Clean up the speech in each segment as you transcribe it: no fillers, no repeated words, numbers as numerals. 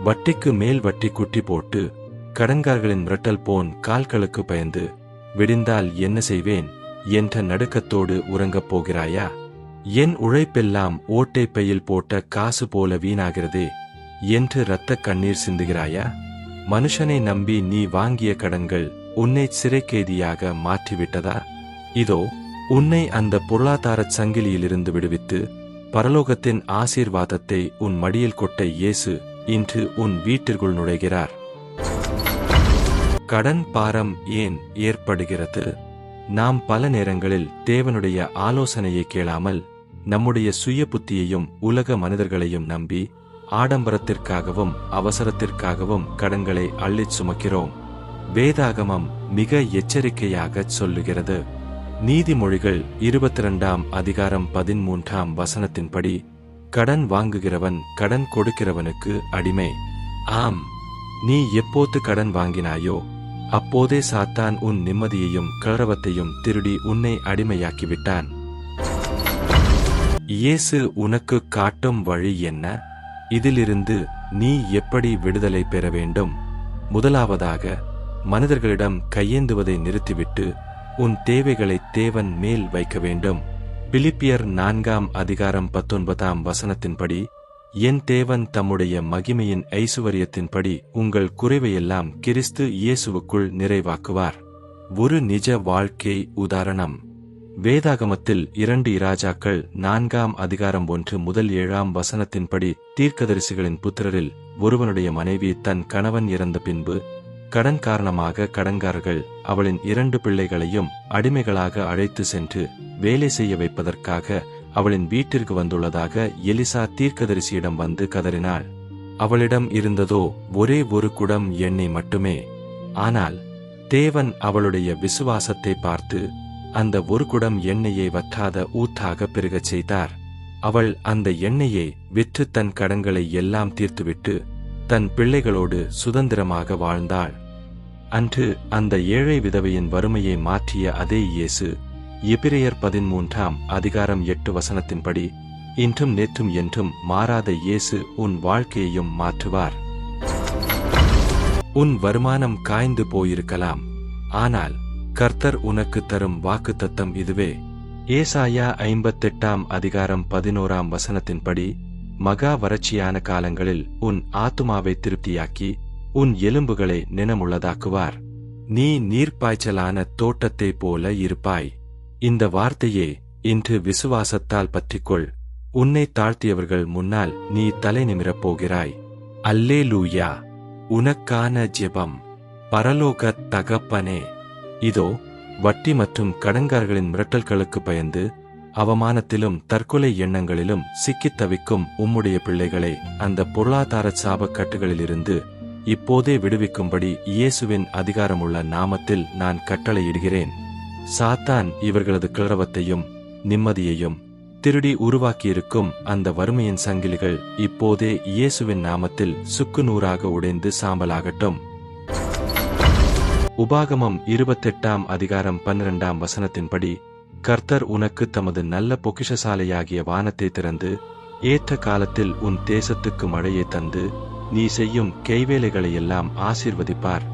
வட்டிக்கு மேல் வட்டி குட்டி போட்டு கடன்காரர்களின் மிரட்டல் போன் கால்களுக்கு பயந்து விடிந்தால் என்ன செய்வேன் என்ற நடுக்கத்தோடு உறங்கப் போகிறாயா? என் உழைப்பெல்லாம் ஓட்டை பையில் போட்ட காசு போல வீணாகிறதே என்று இரத்த கண்ணீர் சிந்துகிறாயா? மனுஷனை நம்பி நீ வாங்கிய கடன்கள் உன்னை சிறைக்கைதியாக மாற்றிவிட்டதா? இதோ உன்னை அந்த பொருளாதாரச் சங்கிலியிலிருந்து விடுவித்து பரலோகத்தின் ஆசீர்வாதத்தை உன் மடியில் கொட்ட இயேசு இன்று உன் வீட்டிற்குள் நுழைகிறார். கடன் பாரம் ஏன் ஏற்படுகிறது? நாம் பல நேரங்களில் தேவனுடைய ஆலோசனையை கேளாமல் நம்முடைய சுய புத்தியையும் உலக மனிதர்களையும் நம்பி ஆடம்பரத்திற்காகவும் அவசரத்திற்காகவும் கடன்களை அள்ளிச் சுமக்கிறோம். வேதாகமம் மிக எச்சரிக்கையாகச் சொல்லுகிறது. நீதிமொழிகள் 22ஆம் அதிகாரம் 13ஆம் வசனத்தின்படி, கடன் வாங்குகிறவன் கடன் கொடுக்கிறவனுக்கு அடிமை. ஆம், நீ எப்போது கடன் வாங்கினாயோ அப்போதே சாத்தான் உன் நிம்மதியையும் கௌரவத்தையும் திருடி உன்னை அடிமையாக்கிவிட்டான். இயேசு உனக்கு காட்டும் வழி என்ன? இதிலிருந்து நீ எப்படி விடுதலை பெற வேண்டும்? முதலாவதாக, மனிதர்களிடம் கையேந்துவதை நிறுத்திவிட்டு உன் தேவைகளை தேவன் மேல் வைக்க வேண்டும். பிலிப்பியர் 4ஆம் அதிகாரம் 19ஆம் வசனத்தின்படி, என் தேவன் தம்முடைய மகிமையின் ஐசுவரியத்தின்படி உங்கள் குறைவையெல்லாம் கிறிஸ்து இயேசுவுக்குள் நிறைவாக்குவார். ஒரு நிஜ வாழ்க்கை உதாரணம். வேதாகமத்தில் 2 இராஜாக்கள் 4ஆம் அதிகாரம் 1 முதல் 7ஆம் வசனத்தின்படி, தீர்க்கதரிசிகளின் புத்திரரில் ஒருவனுடைய மனைவி தன் கணவன் இறந்த பின்பு கடன் காரணமாக கடன்காரர்கள் அவளின் 2 பிள்ளைகளையும் அடிமைகளாக அழைத்து சென்று வேலை செய்ய வைப்பதற்காக அவளின் வீட்டிற்கு வந்துள்ளதாக எலிசா தீர்க்கதரிசியிடம் வந்து கதறினாள். அவளிடம் இருந்ததோ ஒரே ஒரு குடம் எண்ணெய் மட்டுமே. ஆனால் தேவன் அவளுடைய விசுவாசத்தை பார்த்து அந்த ஒரு குடம் எண்ணெயை வற்றாத ஊற்றாக பெருகச் செய்தார். அவள் அந்த எண்ணெயை விற்று தன் கடன்களை எல்லாம் தீர்த்துவிட்டு தன் பிள்ளைகளோடு சுதந்திரமாக வாழ்ந்தாள். அன்று அந்த ஏழை விதவையின் வறுமையை மாற்றிய அதே இயேசு எபிரேயர் 13ஆம் அதிகாரம் 8 வசனத்தின்படி, இன்றும் நேற்றும் என்றும் மாறாத இயேசு உன் வாழ்க்கையையும் மாற்றுவார். உன் வருமானம் காய்ந்து போயிருக்கலாம், ஆனால் கர்த்தர் உனக்கு தரும் வாக்குத்தத்தம் இதுவே. ஏசாயா 58ஆம் அதிகாரம் 11ஆம் வசனத்தின்படி, மகா வறட்சியான காலங்களில் உன் ஆத்துமாவை திருப்தியாக்கி உன் எலும்புகளை நினமுள்ளதாக்குவார். நீ நீர்ப்பாய்ச்சலான தோட்டத்தைப் போல இருப்பாய். இந்த வார்த்தையே இன்று விசுவாசத்தால் பற்றிக்கொள். உன்னை தாழ்த்தியவர்கள் முன்னால் நீ தலை நிமிரப் போகிறாய். அல்லேலூயா. உனக்கான ஜெபம். பரலோக தகப்பனே, இதோ வட்டி மற்றும் கடன்காரர்களின் மிரட்டல்களுக்கு பயந்து அவமானத்திலும் தற்கொலை எண்ணங்களிலும் சிக்கித் தவிக்கும் உம்முடைய பிள்ளைகளை அந்த பொருளாதார சாபக்கட்டுகளிலிருந்து இப்போதே விடுவிக்கும்படி இயேசுவின் அதிகாரமுள்ள நாமத்தில் நான் கட்டளையிடுகிறேன். சாத்தான் இவர்களது கிளறவத்தையும் நிம்மதியையும் திருடி உருவாக்கியிருக்கும் அந்த வறுமையின் சங்கிலிகள் இப்போதே இயேசுவின் நாமத்தில் சுக்குநூறாக உடைந்து சாம்பலாகட்டும். உபாகமம் 28ஆம் அதிகாரம் 12ஆம் வசனத்தின்படி, கர்த்தர் உனக்கு தமது நல்ல பொக்கிஷசாலையாகிய வானத்தை திறந்து ஏற்ற காலத்தில் உன் தேசத்துக்கு மழையை தந்து நீ செய்யும் கைவேலைகளையெல்லாம் ஆசீர்வதிப்பார்.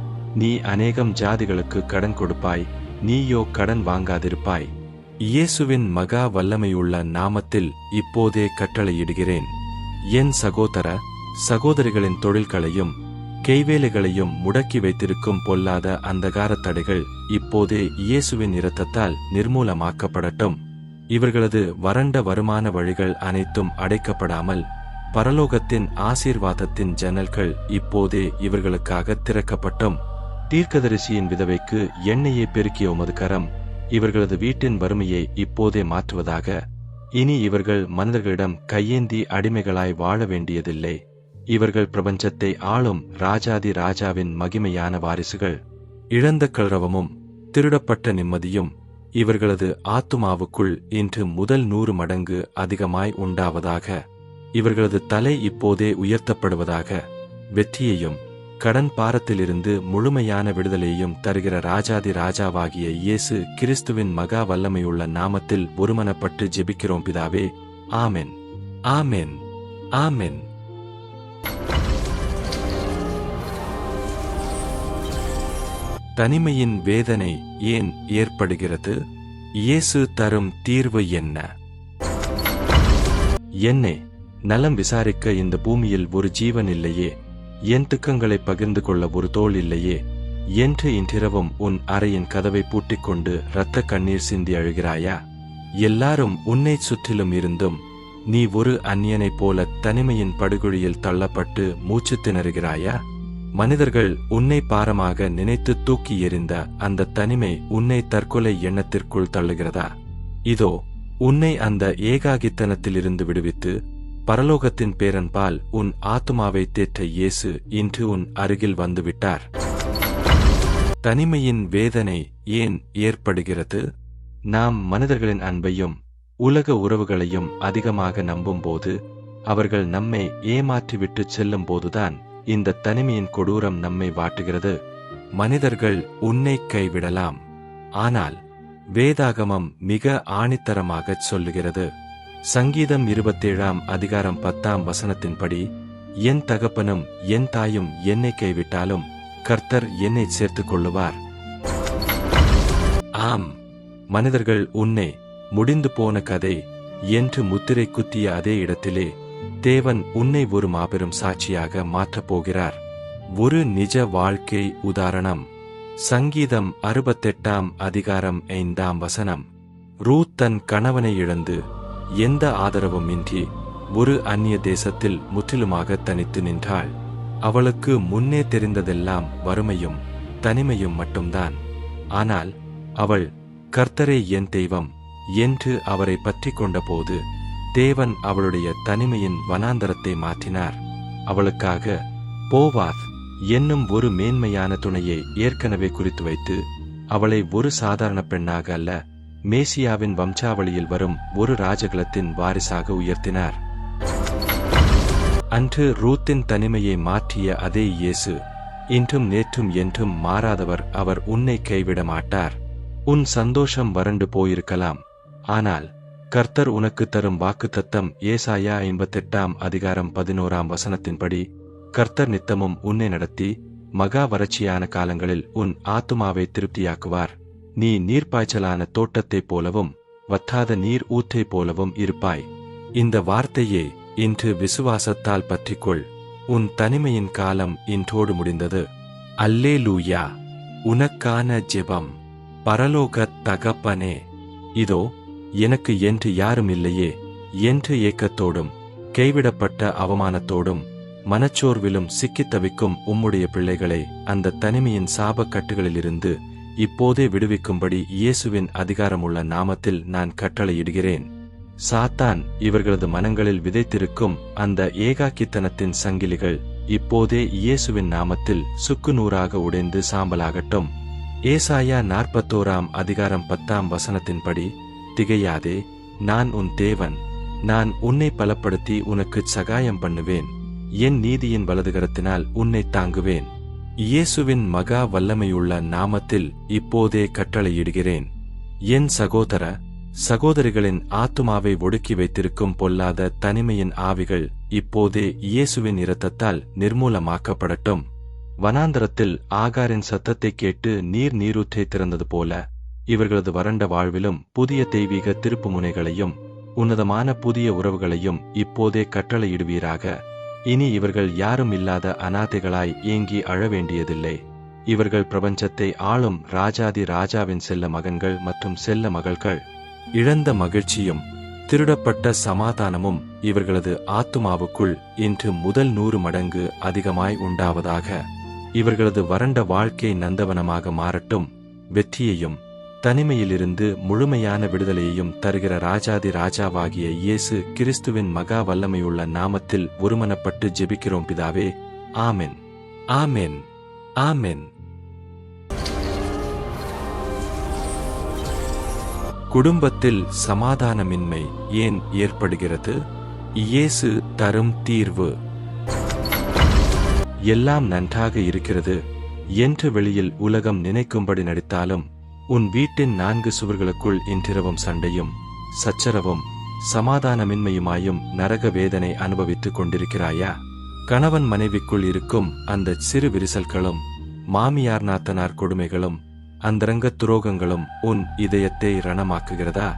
நீ அநேகம் ஜாதிகளுக்கு கடன் கொடுப்பாய், நீயோ கடன் வாங்காதிருப்பாய். இயேசுவின் மகா வல்லமையுள்ள நாமத்தில் இப்போதே கட்டளையிடுகிறேன். என் சகோதர சகோதரிகளின் தொழில்களையும் கைவேலைகளையும் முடக்கி வைத்திருக்கும் பொல்லாத அந்தகார தடைகள் இப்போதே இயேசுவின் இரத்தத்தால் நிர்மூலமாக்கப்படட்டும். இவர்களது வறண்ட வருமான வழிகள் அனைத்தும் அடைக்கப்படாமல் பரலோகத்தின் ஆசீர்வாதத்தின் ஜன்னல்கள் இப்போதே இவர்களுக்காக திறக்கப்பட்டும். தீர்க்கதரிசியின் விதவைக்கு எண்ணெயை பெருக்கிய உமது கரம் இவர்களது வீட்டின் வறுமையை இப்போதே மாற்றுவதாக. இனி இவர்கள் மனிதர்களிடம் கையேந்தி அடிமைகளாய் வாழ வேண்டியதில்லை. இவர்கள் பிரபஞ்சத்தை ஆளும் ராஜாதி ராஜாவின் மகிமையான வாரிசுகள். இழந்த கௌரவமும் திருடப்பட்ட நிம்மதியும் இவர்களது ஆத்துமாவுக்குள் இன்று முதல் 100 மடங்கு அதிகமாய் உண்டாவதாக. இவர்களது தலை இப்போதே உயர்த்தப்படுவதாக. வெற்றியையும் கடன் பாரத்திலிருந்து முழுமையான விடுதலையையும் தருகிற ராஜாதி ராஜாவாகிய இயேசு கிறிஸ்துவின் மகா வல்லமையுள்ள நாமத்தில் ஒருமனப்பட்டு ஜெபிக்கிறோம் பிதாவே. ஆமென், ஆமென், ஆமென். தனிமையின் வேதனை ஏன் ஏற்படுகிறது? இயேசு தரும் தீர்வு என்ன? என்னை நலம் விசாரிக்க இந்த பூமியில் ஒரு ஜீவன் இல்லையே, என் துக்கங்களை பகிர்ந்து கொள்ள ஒரு தோள் இல்லையே என்று இன்றிரவும் உன் அறையின் கதவை பூட்டிக்கொண்டு இரத்த கண்ணீர் சிந்தி அழுகிறாயா? எல்லாரும் உன்னை சுற்றிலும் இருந்தும் நீ ஒரு அந்நியனைப் போல தனிமையின் படுகொழியில் தள்ளப்பட்டு மூச்சு திணறுகிறாயா? மனிதர்கள் உன்னை பாரமாக நினைத்து தூக்கி எறிந்த அந்த தனிமை உன்னை தற்கொலை எண்ணத்திற்குள் தள்ளுகிறதா? இதோ உன்னை அந்த ஏகாகித்தனத்திலிருந்து விடுவித்து பரலோகத்தின் பேரன்பால் உன் ஆத்துமாவை தேற்ற இயேசு இன்று உன் அருகில் வந்துவிட்டார். தனிமையின் வேதனை ஏன் ஏற்படுகிறது? நாம் மனிதர்களின் அன்பையும் உலக உறவுகளையும் அதிகமாக நம்பும்போது, அவர்கள் நம்மை ஏமாற்றிவிட்டு செல்லும் போதுதான் இந்த தனிமையின் கொடூரம் நம்மை வாட்டுகிறது. மனிதர்கள் உன்னை கைவிடலாம், ஆனால் வேதாகமம் மிக ஆணித்தரமாகச் சொல்லுகிறது. சங்கீதம் 27 அதிகாரம் 10 என் தகப்பனும் என் தாயும் என்னை கைவிட்டாலும் கர்த்தர் என்னை சேர்த்துக் கொள்ளுவார். ஆம், மனிதர்கள் உன்னை முடிந்து போன கதை என்று முத்திரை குத்திய அதே இடத்திலே தேவன் உன்னை ஒரு மாபெரும் சாட்சியாக மாற்றப் போகிறார். ஒரு நிஜ வாழ்க்கை உதாரணம். சங்கீதம் 68 அதிகாரம் 5 ரூத் தன் கணவனை இழந்து எந்த ஆதரவும் இன்றி ஒரு அந்நிய தேசத்தில் முற்றிலுமாக தனித்து நின்றாள். அவளுக்கு முன்னே தெரிந்ததெல்லாம் வறுமையும் தனிமையும் மட்டும்தான். ஆனால் அவள் கர்த்தரே என் தெய்வம் என்று அவரை பற்றி கொண்டபோது தேவன் அவளுடைய தனிமையின் வனாந்தரத்தை மாற்றினார். அவளுக்காக போவாத் என்னும் ஒரு மேன்மையான துணையை ஏற்கனவே குறித்து வைத்து அவளை ஒரு சாதாரண பெண்ணாக அல்ல, மேசியாவின் வம்சாவளியில் வரும் ஒரு ராஜகுலத்தின் வாரிசாக உயர்த்தினார். அன்று ரூத்தின் தனிமையை மாற்றிய அதே இயேசு இன்றும் நேற்றும் என்றும் மாறாதவர். அவர் உன்னை கைவிட மாட்டார். உன் சந்தோஷம் வறண்டு போயிருக்கலாம், ஆனால் கர்த்தர் உனக்கு தரும் வாக்குத்தத்தம் ஏசாயா 58 அதிகாரம் 11 கர்த்தர் நித்தமும் உன்னை நடத்தி மகா வறட்சியான காலங்களில் உன் ஆத்துமாவை திருப்தியாக்குவார். நீ நீர்ப்பாய்ச்சலான தோட்டத்தைப் போலவும் வற்றாத நீர் ஊற்றைப் போலவும் இருப்பாய். இந்த வார்த்தையே இன்று விசுவாசத்தால் பற்றிக்கொள். உன் தனிமையின் காலம் இன்றோடு முடிந்தது. அல்லேலூயா. உனக்கான ஜெபம். பரலோக தகப்பனே, இதோ எனக்கு என்று யாரும் இல்லையே என்று ஏக்கத்தோடும் கைவிடப்பட்ட அவமானத்தோடும் மனச்சோர்விலும் சிக்கித் தவிக்கும் உம்முடைய பிள்ளைகளை அந்த தனிமையின் சாபக்கட்டுகளிலிருந்து இப்போதே விடுவிக்கும்படி இயேசுவின் அதிகாரமுள்ள நாமத்தில் நான் கட்டளையிடுகிறேன். சாத்தான் இவர்களது மனங்களில் விதைத்திருக்கும் அந்த ஏகாக்கித்தனத்தின் சங்கிலிகள் இப்போதே இயேசுவின் நாமத்தில் சுக்குநூறாக உடைந்து சாம்பலாகட்டும். ஏசாயா 41 அதிகாரம் 10 திகையாதே, நான் உன் தேவன், நான் உன்னை பலப்படுத்தி உனக்குச் சகாயம் பண்ணுவேன், என் நீதியின் வலதுகரத்தினால் உன்னை தாங்குவேன். இயேசுவின் மகா வல்லமையுள்ள நாமத்தில் இப்போதே கட்டளையிடுகிறேன். என் சகோதர சகோதரிகளின் ஆத்துமாவை ஒடுக்கி வைத்திருக்கும் பொல்லாத தனிமையின் ஆவிகள் இப்போதே இயேசுவின் இரத்தத்தால் நிர்மூலமாக்கப்படட்டும். வனாந்தரத்தில் ஆகாரின் சத்தத்தை கேட்டு நீரூற்றை திறந்தது போல இவர்களது வறண்ட வாழ்விலும் புதிய தெய்வீக திருப்புமுனைகளையும் உன்னதமான புதிய உறவுகளையும் இப்போதே கட்டளையிடுவீராக. இனி இவர்கள் யாரும் இல்லாத அநாதைகளாய் ஏங்கி அழ வேண்டியதில்லை. இவர்கள் பிரபஞ்சத்தை ஆளும் ராஜாதி ராஜாவின் செல்ல மகன்கள் மற்றும் செல்ல மகள்கள். இழந்த மகிழ்ச்சியும் திருடப்பட்ட சமாதானமும் இவர்களது ஆத்துமாவுக்குள் இன்று முதல் 100 மடங்கு அதிகமாய் உண்டாவதாக. இவர்களது வறண்ட வாழ்க்கை நந்தவனமாக மாறட்டும். வெற்றியையும் தனிமையிலிருந்து முழுமையான விடுதலையையும் தருகிற ராஜாதி ராஜாவாகிய இயேசு கிறிஸ்துவின் மகா வல்லமையுள்ள நாமத்தில் ஒருமனப்பட்டு ஜெபிக்கிறோம் பிதாவே. ஆமென், ஆமென், ஆமென். குடும்பத்தில் சமாதானமின்மை ஏன் ஏற்படுகிறது? இயேசு தரும் தீர்வு. எல்லாம் நன்றாக இருக்கிறது என்று வெளியில் உலகம் நினைக்கும்படி நடித்தாலும் உன் வீட்டின் 4 சுவர்களுக்குள் இன்றிரவும் சண்டையும் சச்சரவும் சமாதானமின்மையுமாயும் நரக வேதனை அனுபவித்துக் கொண்டிருக்கிறாயா? கணவன் மனைவிக்குள் இருக்கும் அந்த சிறு விரிசல்களும் மாமியார் நாத்தனார் கொடுமைகளும் அந்தரங்க துரோகங்களும் உன் இதயத்தை ரணமாக்குகிறதா?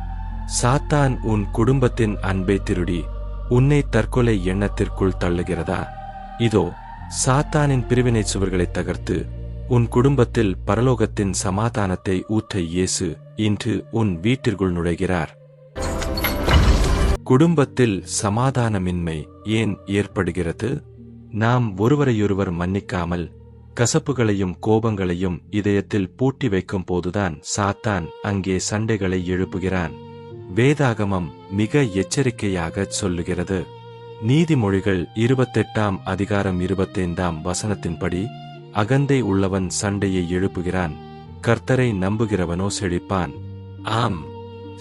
சாத்தான் உன் குடும்பத்தின் அன்பை திருடி உன்னை தற்கொலை எண்ணத்திற்குள் தள்ளுகிறதா? இதோ சாத்தானின் பிரிவினை சுவர்களை தகர்த்து உன் குடும்பத்தில் பரலோகத்தின் சமாதானத்தை ஊற்ற இயேசு இன்று உன் வீட்டிற்குள் நுழைகிறார். குடும்பத்தில் சமாதானமின்மை ஏன் ஏற்படுகிறது? நாம் ஒருவரையொருவர் மன்னிக்காமல் கசப்புகளையும் கோபங்களையும் இதயத்தில் பூட்டி வைக்கும் போதுதான் சாத்தான் அங்கே சண்டைகளை எழுப்புகிறான். வேதாகமம் மிக எச்சரிக்கையாகச் சொல்லுகிறது. நீதிமொழிகள் 28 அதிகாரம் 25 வசனத்தின்படி, அகந்தை உள்ளவன் சண்டையை எழுப்புகிறான், கர்த்தரை நம்புகிறவனோ செழிப்பான். ஆம்,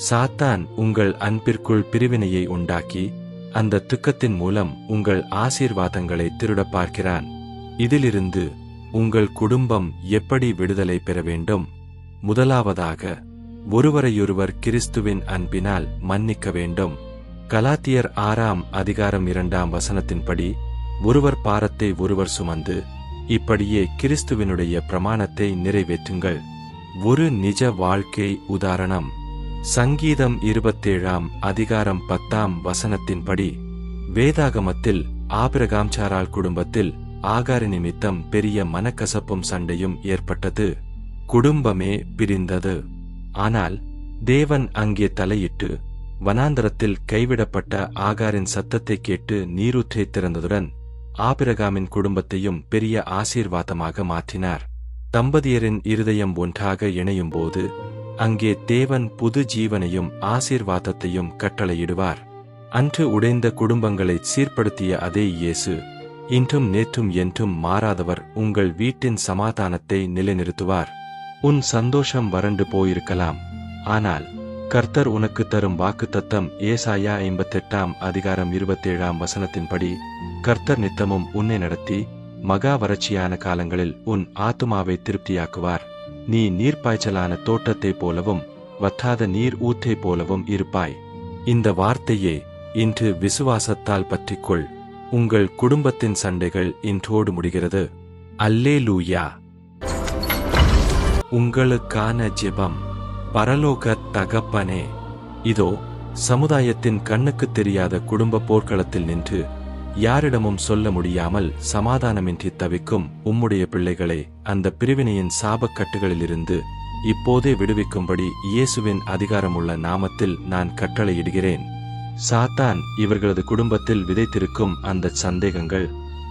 சாத்தான் உங்கள் அன்பிற்குள் பிரிவினையை உண்டாக்கி அந்த துக்கத்தின் மூலம் உங்கள் ஆசீர்வாதங்களை திருடப் பார்க்கிறான். இதிலிருந்து உங்கள் குடும்பம் எப்படி விடுதலை பெற வேண்டும்? முதலாவதாக, ஒருவரையொருவர் கிறிஸ்துவின் அன்பினால் மன்னிக்க வேண்டும். கலாத்தியர் 6 அதிகாரம் 2 வசனத்தின்படி, ஒருவர் பாரத்தை ஒருவர் சுமந்து இப்படியே கிறிஸ்துவினுடைய பிரமாணத்தை நிறைவேற்றுங்கள். ஒரு நிஜ வாழ்க்கை உதாரணம். சங்கீதம் 27 அதிகாரம் 10 வசனத்தின்படி, வேதாகமத்தில் ஆபிரகாம் சாராள் குடும்பத்தில் ஆகார நிமித்தம் பெரிய மனக்கசப்பும் சண்டையும் ஏற்பட்டது. குடும்பமே பிரிந்தது. ஆனால் தேவன் அங்கே தலையிட்டு வனாந்தரத்தில் கைவிடப்பட்ட ஆகாரின் சத்தத்தை கேட்டு நீரூற்றை திறந்ததுடன் ஆபிரகாமின் குடும்பத்தையும் பெரிய ஆசீர்வாதமாக மாற்றினார். தம்பதியரின் இருதயம் ஒன்றாக இணையும்போது அங்கே தேவன் புது ஜீவனையும் ஆசீர்வாதத்தையும் கட்டளையிடுவார். அன்று உடைந்த குடும்பங்களை சீர்படுத்திய அதே இயேசு இன்றும் நேற்றும் என்றும் மாறாதவர் உங்கள் வீட்டின் சமாதானத்தை நிலைநிறுத்துவார். உன் சந்தோஷம் வறண்டு போயிருக்கலாம், ஆனால் கர்த்தர் உனக்கு தரும் வாக்குத்தத்தம் ஏசாயா 58 அதிகாரம் 27 வசனத்தின்படி, கர்த்தர் நித்தமும் உன்னை நடத்தி மகா வறட்சியான காலங்களில் உன் ஆத்துமாவை திருப்தியாக்குவார். நீ நீர்ப்பாய்ச்சலான தோட்டத்தைப் போலவும் வற்றாத நீர் ஊற்றைப் போலவும் இருப்பாய். இந்த வார்த்தையே இன்று விசுவாசத்தால் பற்றிக்கொள். உங்கள் குடும்பத்தின் சண்டைகள் இன்றோடு முடிகிறது. அல்லேலூயா. உங்களுக்கான ஜெபம். பரலோக தகப்பனே, இதோ சமுதாயத்தின் கண்ணுக்குத் தெரியாத குடும்ப போர்க்களத்தில் நின்று யாரிடமும் சொல்ல முடியாமல் சமாதானமின்றி தவிக்கும் உம்முடைய பிள்ளைகளை அந்த பிரிவினையின் சாபக்கட்டுகளிலிருந்து இப்போதே விடுவிக்கும்படி இயேசுவின் அதிகாரமுள்ள நாமத்தில் நான் கட்டளையிடுகிறேன். சாத்தான் இவர்களது குடும்பத்தில் விதைத்திருக்கும் அந்த சந்தேகங்கள்,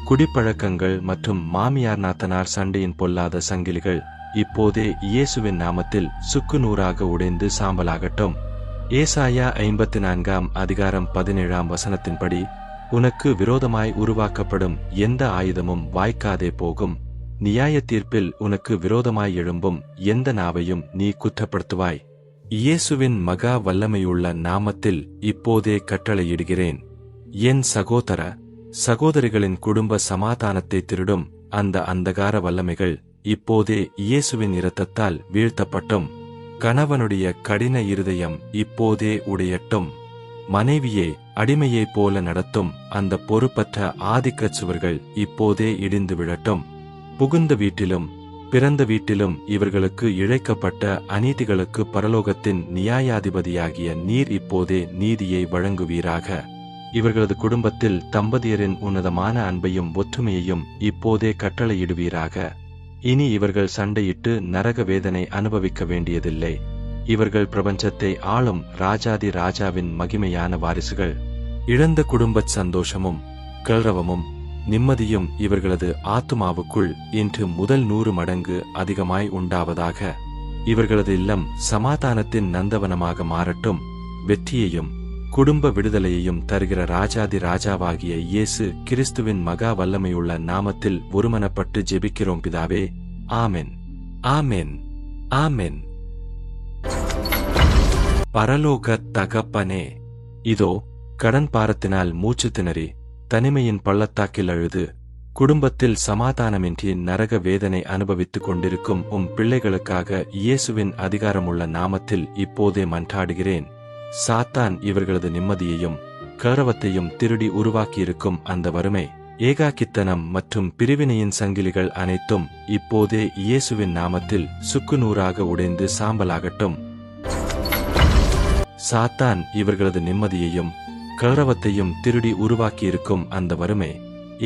குடிப்பழக்கங்கள் மற்றும் மாமியார் நாத்தனார் சண்டையின் பொல்லாத சங்கிலிகள் இப்போதே இயேசுவின் நாமத்தில் சுக்குநூறாக உடைந்து சாம்பலாகட்டும். ஏசாயா 54 அதிகாரம் 17 வசனத்தின்படி, உனக்கு விரோதமாய் உருவாக்கப்படும் எந்த ஆயுதமும் வாய்க்காதே போகும். நியாய தீர்ப்பில் உனக்கு விரோதமாய் எழும்பும் எந்த நாவையும் நீ குற்றப்படுத்துவாய். இயேசுவின் மகா வல்லமையுள்ள நாமத்தில் இப்போதே கட்டளையிடுகிறேன். என் சகோதர சகோதரிகளின் குடும்ப சமாதானத்தை திருடும் அந்த அந்தகார வல்லமைகள் இப்போதே இயேசுவின் இரத்தத்தால் வீழ்த்தப்பட்டும். கணவனுடைய கடின இருதயம் இப்போதே உடையட்டும். மனைவியை அடிமையைப் போல நடத்தும் அந்த பொறுப்பற்ற ஆதிக்கச் சுவர்கள் இப்போதே இடிந்து விழட்டும். புகுந்த வீட்டிலும் பிறந்த வீட்டிலும் இவர்களுக்கு இழைக்கப்பட்ட அநீதிகளுக்கு பரலோகத்தின் நியாயாதிபதியாகிய நீர் இப்போதே நீதியை வழங்குவீராக. இவர்களது குடும்பத்தில் தம்பதியரின் உன்னதமான அன்பையும் ஒற்றுமையையும் இப்போதே கட்டளையிடுவீராக. இனி இவர்கள் சண்டையிட்டு நரக வேதனை அனுபவிக்க வேண்டியதில்லை. இவர்கள் பிரபஞ்சத்தை ஆளும் ராஜாதி ராஜாவின் மகிமையான வாரிசுகள். இழந்த குடும்பச் சந்தோஷமும் கௌரவமும் நிம்மதியும் இவர்களது ஆத்துமாவுக்குள் இன்று முதல் 100 மடங்கு அதிகமாய் உண்டாவதாக. இவர்களது இல்லம் சமாதானத்தின் நந்தவனமாக மாறட்டும். வெற்றியையும் குடும்ப விடுதலையையும் தருகிற ராஜாதி ராஜாவாகிய இயேசு கிறிஸ்துவின் மகா வல்லமையுள்ள நாமத்தில் ஒருமனப்பட்டு ஜெபிக்கிறோம் பிதாவே. ஆமென், ஆமென், ஆமென். பரலோக தகப்பனே, இதோ கடன் பாரத்தினால் மூச்சு திணறி தனிமையின் பள்ளத்தாக்கில் அழுது குடும்பத்தில் சமாதானமின்றி நரக வேதனை அனுபவித்துக் கொண்டிருக்கும் பிள்ளைகளுக்காக இயேசுவின் அதிகாரமுள்ள நாமத்தில் இப்போதே மன்றாடுகிறேன். சாத்தான் இவர்களது நிம்மதியையும் கௌரவத்தையும் திருடி உருவாக்கியிருக்கும் அந்த வறுமை, ஏகாக்கித்தனம் மற்றும் பிரிவினையின் சங்கிலிகள் அனைத்தும் இப்போதே இயேசுவின் நாமத்தில் சுக்குநூறாக உடைந்து சாம்பலாகட்டும். சாத்தான் இவர்களது நிம்மதியையும் கௌரவத்தையும் திருடி உருவாக்கியிருக்கும் அந்த வறுமை,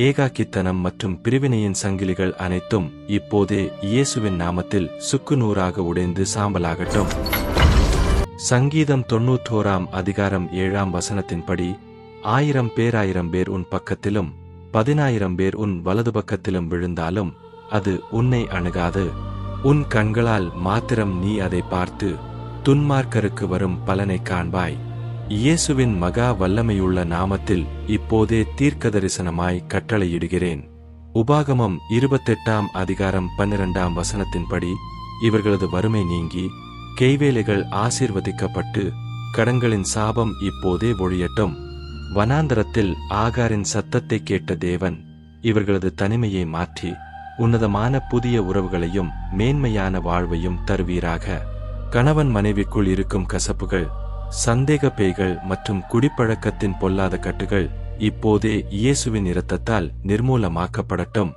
ஏகாக்கித்தனம் மற்றும் பிரிவினையின் சங்கிலிகள் அனைத்தும் இப்போதே இயேசுவின் நாமத்தில் சுக்குநூறாக உடைந்து சாம்பலாகட்டும். சங்கீதம் 91 அதிகாரம் 7 வசனத்தின்படி, 1000 பேர் 1000 பேர் உன் பக்கத்திலும் 10,000 பேர் உன் வலது பக்கத்திலும் விழுந்தாலும் அது உன்னை அணுகாது. உன் கண்களால் மாத்திரம் நீ அதை பார்த்து துன்மார்க்கருக்கு வரும் பலனை காண்பாய். இயேசுவின் மகா வல்லமையுள்ள நாமத்தில் இப்போதே தீர்க்கதரிசனமாய் கட்டளையிடுகிறேன். உபாகமம் 28 அதிகாரம் 12 வசனத்தின்படி, இவர்களது வறுமை நீங்கி கைவேலைகள் ஆசீர்வதிக்கப்பட்டு கடன்களின் சாபம் இப்போதே ஒழியட்டும். வனாந்தரத்தில் ஆகாரின் சத்தத்தை கேட்ட தேவன் இவர்களது தனிமையை மாற்றி உன்னதமான புதிய உறவுகளையும் மேன்மையான வாழ்வையும் தருவீராக. கணவன் மனைவிக்குள் இருக்கும் கசப்புகள், சந்தேக பேய்கள் மற்றும் குடிப்பழக்கத்தின் பொல்லாத கட்டுகள் இப்போதே இயேசுவின் இரத்தத்தால் நிர்மூலமாக்கப்படட்டும்.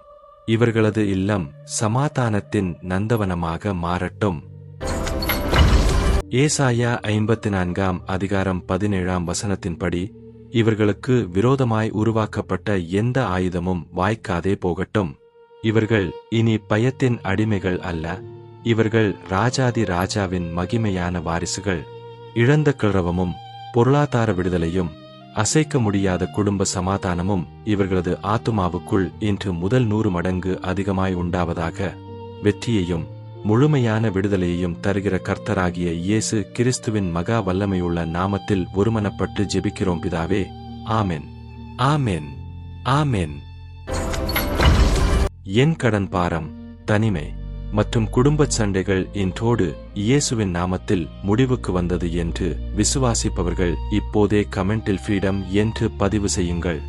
இவர்களது இல்லம் சமாதானத்தின் நந்தவனமாக மாறட்டும். ஏசாயா 54 அதிகாரம் 17 வசனத்தின்படி, இவர்களுக்கு விரோதமாய் உருவாக்கப்பட்ட எந்த ஆயுதமும் வாய்க்காதே போகட்டும். இவர்கள் இனி பயத்தின் அடிமைகள் அல்ல. இவர்கள் ராஜாதி ராஜாவின் மகிமையான வாரிசுகள். இழந்த கௌரவமும் பொருளாதார விடுதலையும் அசைக்க முடியாத குடும்ப சமாதானமும் இவர்களது ஆத்துமாவுக்குள் இன்று முதல் 100 மடங்கு அதிகமாய் உண்டாவதாக. வெற்றியையும் முழுமையான விடுதலையையும் தருகிற கர்த்தராகிய இயேசு கிறிஸ்துவின் மகா வல்லமையுள்ள நாமத்தில் ஒருமனப்பட்டு ஜெபிக்கிறோம் பிதாவே. ஆமென், ஆமென், ஆமென். என் கடன் பாரம், தனிமை மற்றும் குடும்பச் சண்டைகள் இன்றோடு இயேசுவின் நாமத்தில் முடிவுக்கு வந்தது என்று விசுவாசிப்பவர்கள் இப்போதே கமெண்டில் ஃப்ரீடம் என்று பதிவு செய்யுங்கள்.